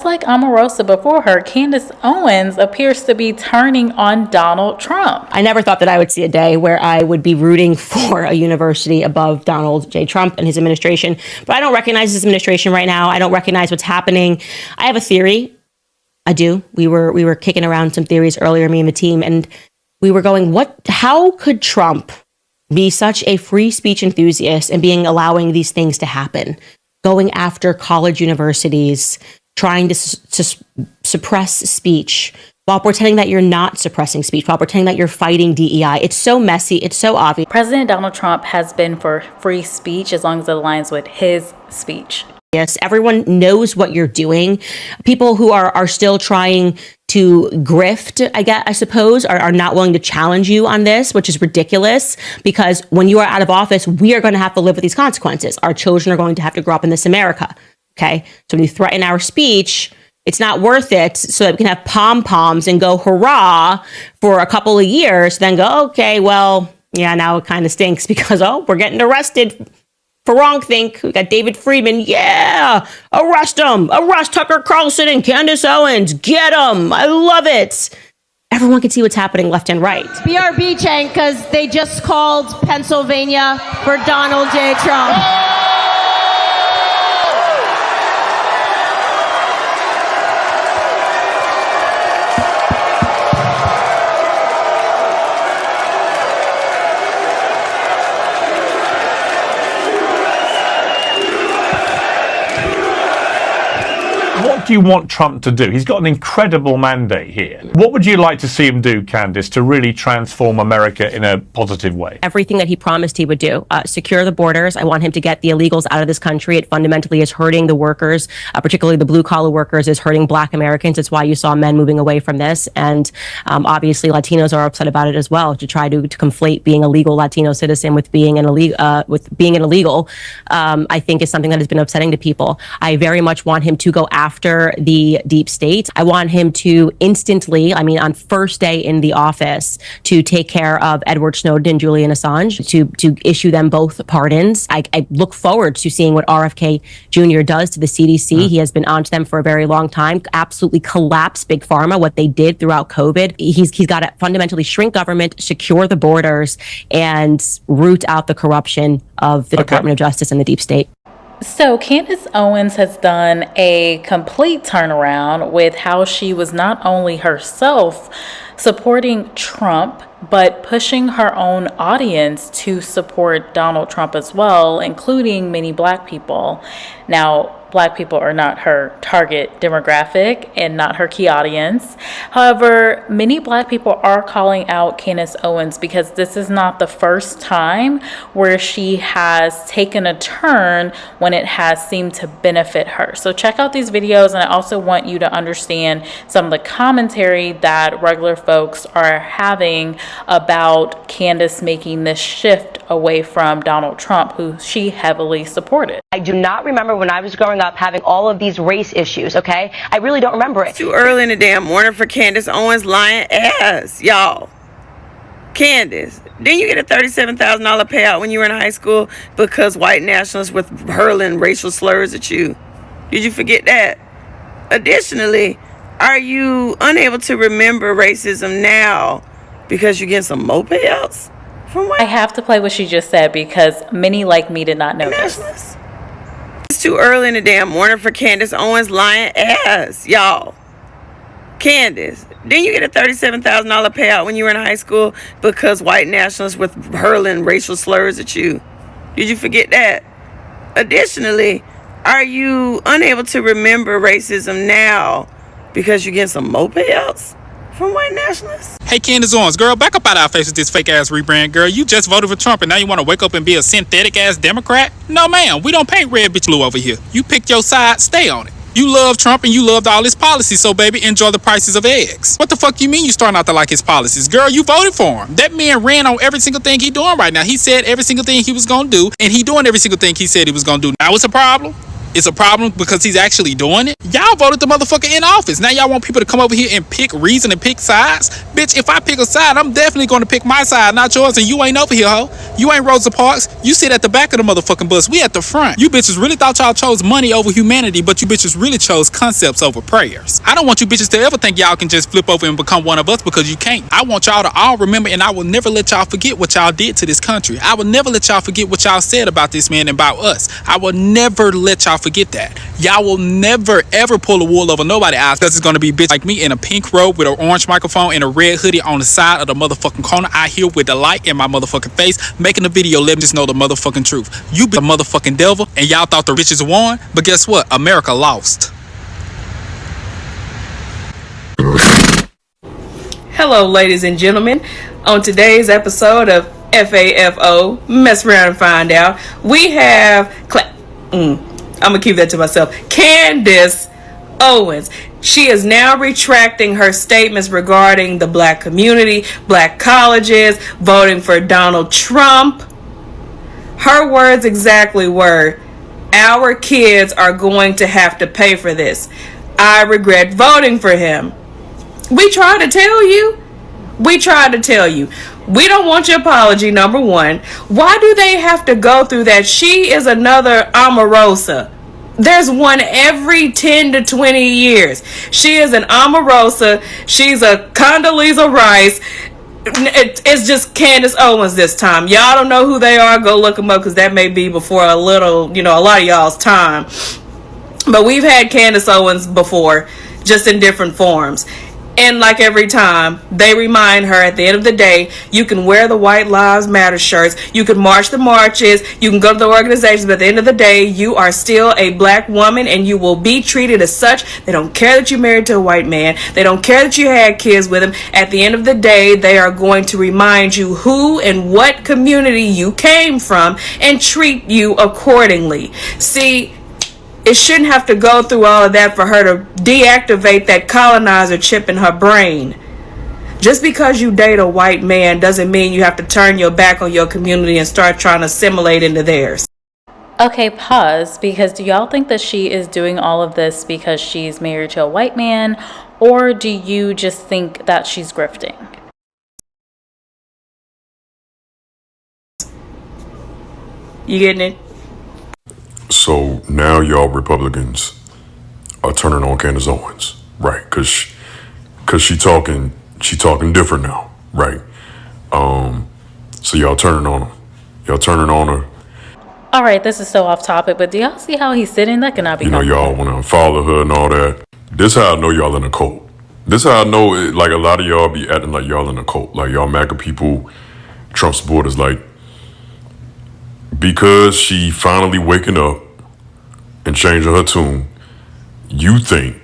Like Omarosa before her, Candace Owens appears to be turning on Donald Trump. I never thought that I would see a day where I would be rooting for a university above Donald J. Trump and his administration. But I don't recognize his administration right now. I don't recognize what's happening. I have a theory. I do. We were kicking around some theories earlier, me and the team, and we were going, how could Trump be such a free speech enthusiast and allowing these things to happen? Going after college universities, trying to suppress speech while pretending that you're not suppressing speech, while pretending that you're fighting DEI. It's so messy. It's so obvious. President Donald Trump has been for free speech as long as it aligns with his speech. Yes, everyone knows what you're doing. People who are still trying to grift, I suppose, are not willing to challenge you on this, which is ridiculous, because when you are out of office, we are going to have to live with these consequences. Our children are going to have to grow up in this America. Okay, so when you threaten our speech, it's not worth it so that we can have pom-poms and go hurrah for a couple of years, then go, okay, well, yeah, now it kind of stinks because, we're getting arrested for wrongthink. We got David Friedman. Yeah, arrest him. Arrest Tucker Carlson and Candace Owens. Get them. I love it. Everyone can see what's happening left and right. BRB chain, because they just called Pennsylvania for Donald J. Trump. What do you want Trump to do? He's got an incredible mandate here. What would you like to see him do, Candace, to really transform America in a positive way? Everything that he promised he would do. Secure the borders. I want him to get the illegals out of this country. It fundamentally is hurting the workers, particularly the blue-collar workers, is hurting Black Americans. It's why you saw men moving away from this. And obviously, Latinos are upset about it as well, to try to conflate being a legal Latino citizen with being an illegal, I think is something that has been upsetting to people. I very much want him to go after the deep state. I want him to instantly, on first day in the office, to take care of Edward Snowden and Julian Assange, to issue them both pardons. I look forward to seeing what RFK Jr. does to the CDC. He has been onto them for a very long time. Absolutely collapse Big Pharma, what they did throughout COVID. He's got to fundamentally shrink government, secure the borders, and root out the corruption of the Department of Justice and the deep state. So Candace Owens has done a complete turnaround with how she was not only herself supporting Trump, but pushing her own audience to support Donald Trump as well, including many Black people. Now, Black people are not her target demographic and not her key audience. However, many Black people are calling out Candace Owens because this is not the first time where she has taken a turn when it has seemed to benefit her. So check out these videos, and I also want you to understand some of the commentary that regular folks are having about Candace making this shift away from Donald Trump, who she heavily supported. I do not remember when I was growing up having all of these race issues, okay? I really don't remember it. Too early in the damn morning for Candace Owens lying ass, y'all. Candace, didn't you get a $37,000 payout when you were in high school because white nationalists were hurling racial slurs at you? Did you forget that? Additionally, are you unable to remember racism now because you're getting some more payouts from white? I have to play what she just said because many like me did not know this. It's too early in the damn morning for Candace Owens lying ass, y'all. Candace, didn't you get a $37,000 payout when you were in high school because white nationalists were hurling racial slurs at you? Did you forget that? Additionally, are you unable to remember racism now because you're getting some more payouts from white nationalists? Hey, Candace Owens, girl, back up out of our face with this fake-ass rebrand, girl. You just voted for Trump, and now you want to wake up and be a synthetic-ass Democrat? No, ma'am. We don't paint red bitch blue over here. You picked your side, stay on it. You love Trump, and you loved all his policies, so, baby, enjoy the prices of eggs. What the fuck you mean you starting out to like his policies? Girl, you voted for him. That man ran on every single thing he doing right now. He said every single thing he was going to do, and he doing every single thing he said he was going to do. Now, what's the problem? It's a problem because he's actually doing it. Y'all voted the motherfucker in office. Now y'all want people to come over here and pick reason and pick sides? Bitch, if I pick a side, I'm definitely going to pick my side, not yours, and you ain't over here, ho. You ain't Rosa Parks. You sit at the back of the motherfucking bus. We at the front. You bitches really thought y'all chose money over humanity, but you bitches really chose concepts over prayers. I don't want you bitches to ever think y'all can just flip over and become one of us, because you can't. I want y'all to all remember, and I will never let y'all forget what y'all did to this country. I will never let y'all forget what y'all said about this man and about us. I will never let y'all forget that. Y'all will never ever pull a wool over nobody's eyes, because it's gonna be bitch like me in a pink robe with an orange microphone and a red hoodie on the side of the motherfucking corner out here with the light in my motherfucking face, making the video, let me just know the motherfucking truth. You be a motherfucking devil, and y'all thought the bitches won, but guess what? America lost. Hello, ladies and gentlemen. On today's episode of FAFO, Mess Around and Find Out, we have I'm gonna keep that to myself. Candace Owens. She is now retracting her statements regarding the black community, black colleges, voting for Donald Trump. Her words exactly were, "Our kids are going to have to pay for this. I regret voting for him." We tried to tell you. We tried to tell you. We don't want your apology, number one. Why do they have to go through that? She is another Omarosa. There's one every 10 to 20 years. She is an Omarosa. She's a Condoleezza Rice. It's just Candace Owens this time. Y'all don't know who they are. Go look them up, because that may be before a little, a lot of y'all's time. But we've had Candace Owens before, just in different forms. And like every time, they remind her at the end of the day, you can wear the White Lives Matter shirts, you can march the marches, you can go to the organizations, but at the end of the day, you are still a black woman and you will be treated as such. They don't care that you're married to a white man. They don't care that you had kids with him. At the end of the day, they are going to remind you who and what community you came from and treat you accordingly. See, it shouldn't have to go through all of that for her to deactivate that colonizer chip in her brain. Just because you date a white man doesn't mean you have to turn your back on your community and start trying to assimilate into theirs. Okay, pause, because do y'all think that she is doing all of this because she's married to a white man, or do you just think that she's grifting? You getting it? So now y'all Republicans are turning on Candace Owens, right? Cause she talking different now, right? So y'all turning on her. Y'all turning on her. All right, this is so off topic, but do y'all see how he's sitting? That cannot be. Y'all want to unfollow her and all that. This how I know y'all in a cult. This how I know like a lot of y'all be acting like y'all in a cult. Like y'all MAGA people, Trump supporters, like, because she finally waking up and changing her tune, you think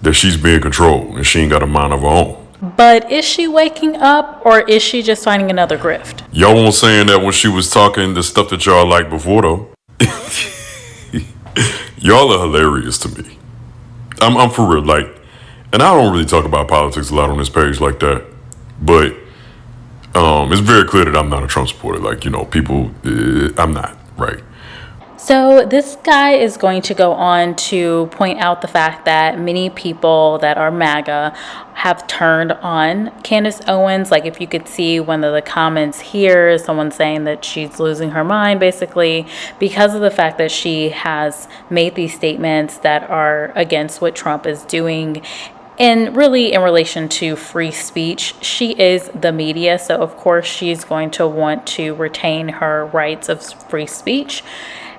that she's being controlled and she ain't got a mind of her own. But is she waking up, or is she just finding another grift? Y'all weren't saying that when she was talking the stuff that y'all liked before, though. Y'all are hilarious to me. I'm for real, like, and I don't really talk about politics a lot on this page like that, but it's very clear that I'm not a Trump supporter. Like, people, I'm not, right? So this guy is going to go on to point out the fact that many people that are MAGA have turned on Candace Owens. Like, if you could see one of the comments here, someone saying that she's losing her mind, basically, because of the fact that she has made these statements that are against what Trump is doing. And really, in relation to free speech, she is the media, so of course she's going to want to retain her rights of free speech,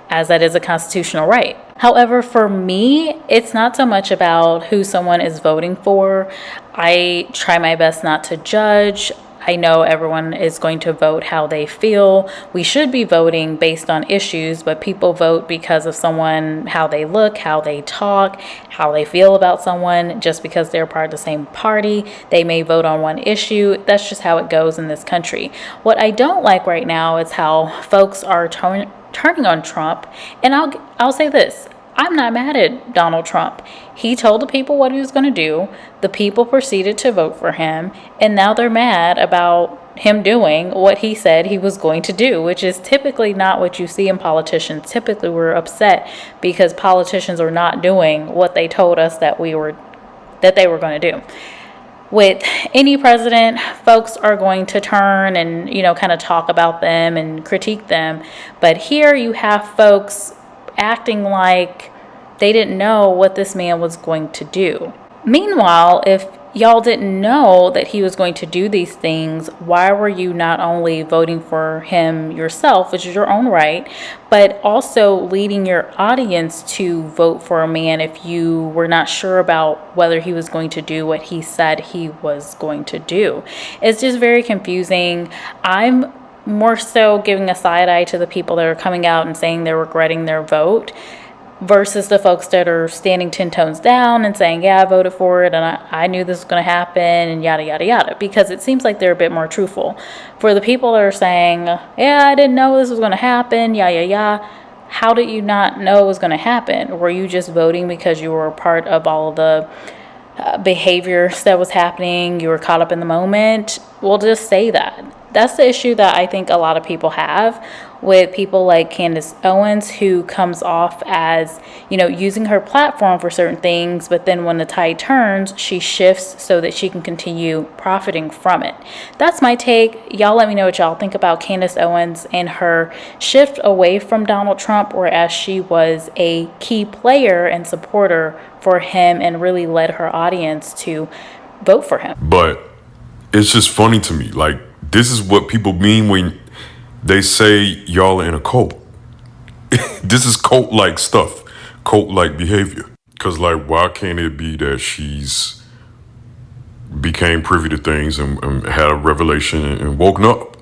as that is a constitutional right. However, for me, it's not so much about who someone is voting for. I try my best not to judge. I know everyone is going to vote how they feel. We should be voting based on issues, but people vote because of someone, how they look, how they talk, how they feel about someone. Just because they're part of the same party, they may vote on one issue. That's just how it goes in this country. What I don't like right now is how folks are turning on Trump. And I'll say this. I'm not mad at Donald Trump. He told the people what he was going to do. The people proceeded to vote for him. And now they're mad about him doing what he said he was going to do, which is typically not what you see in politicians. Typically, we're upset because politicians are not doing what they told us that they were going to do. With any president, folks are going to turn and, kind of talk about them and critique them. But here you have folks acting like they didn't know what this man was going to do. Meanwhile, if y'all didn't know that he was going to do these things, why were you not only voting for him yourself, which is your own right, but also leading your audience to vote for a man if you were not sure about whether he was going to do what he said he was going to do? It's just very confusing. I'm more so giving a side eye to the people that are coming out and saying they're regretting their vote, versus the folks that are standing 10 toes down and saying, yeah, I voted for it and I knew this was going to happen and yada, yada, yada, because it seems like they're a bit more truthful. For the people that are saying, yeah, I didn't know this was going to happen, yeah, how did you not know it was going to happen? Were you just voting because you were a part of all of the behaviors that was happening? You were caught up in the moment? Well, just say that. That's the issue that I think a lot of people have with people like Candace Owens, who comes off as, using her platform for certain things, but then when the tide turns, she shifts so that she can continue profiting from it. That's my take. Y'all let me know what y'all think about Candace Owens and her shift away from Donald Trump, whereas she was a key player and supporter for him and really led her audience to vote for him. But it's just funny to me. Like, this is what people mean when they say y'all are in a cult. This is cult-like stuff, cult-like behavior. Because, why can't it be that she's became privy to things and had a revelation and woken up?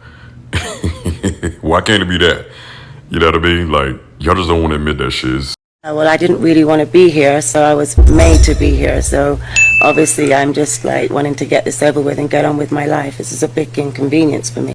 Why can't it be that? You know what I mean? Y'all just don't want to admit that shit. Well, I didn't really want to be here, so I was made to be here. So obviously I'm just wanting to get this over with and get on with my life. This is a big inconvenience for me.